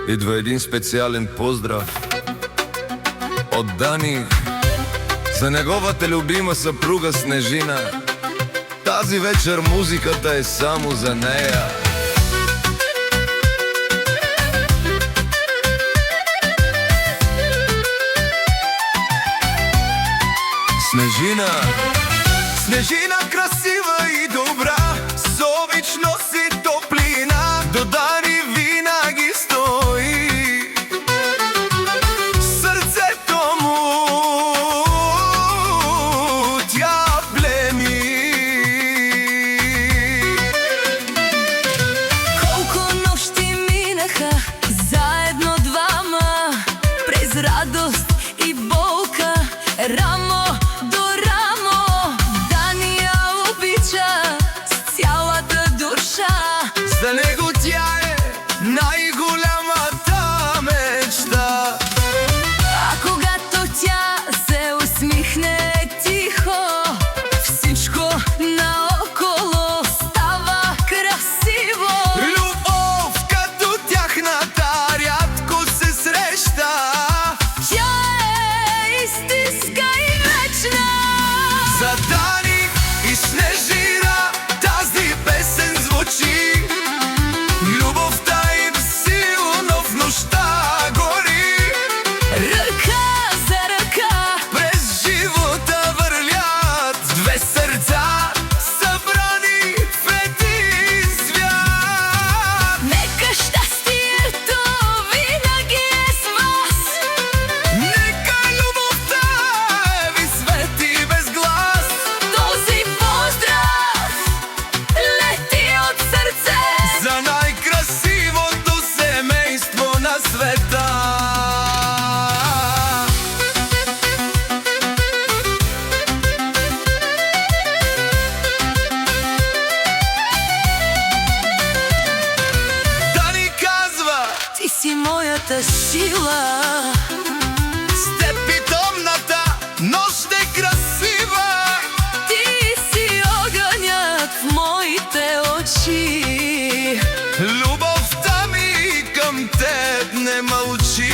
Идва един специален поздрав от Дани за неговата любима съпруга Снежина. Тази вечер музиката е само за нея. Снежина, Снежина красива и добра, с обично си топлина, до Дани винаги стои. Сърцето му тя племи. Колко нощи минаха заедно двама, през радост и болка, рамо до рамо. Дани я обича с цялата душа. За него тя е най-голямата мечта. А когато тя се усмихне тихо, всичко наоколо става красиво. Любов като тяхната рядко се среща. Тя е истинска и вечна. За Дани и Снежина тази песен звучи. Любовта им силно в нощта гори. Ръка за ръка През живота вървят две сърца, събрани в един свят. нека щастието винаги е с вас. Нека любовта ви свети без глас. Този поздрав лети от сърце За най-красивото семейство на света. Дани казва: ти си моята сила. с теб и томната нощ е красива. Ти си огънят в моите очи. Любовта ми към теб не мълчи.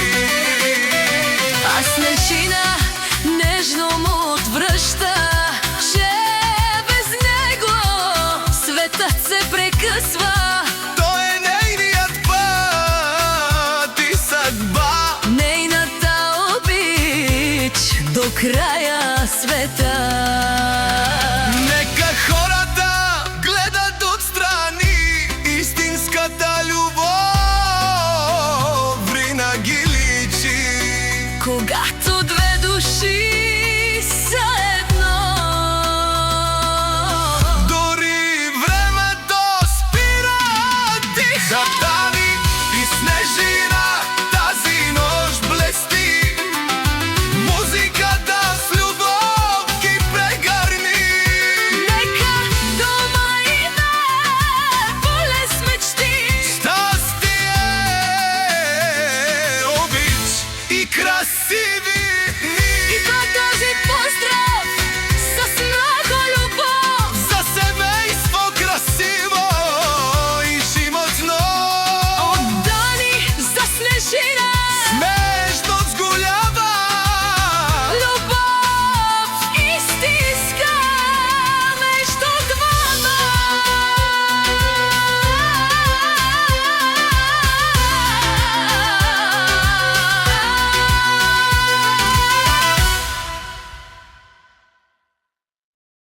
А Снежина нежно му отвръща, че без него светът се прекъсва. Той е нейният път и съдба. Нейната обич до края света. Нека хората гледат отстрани. Истинската любов винаги личи. Когато две души са едно, Дори времето спира диха.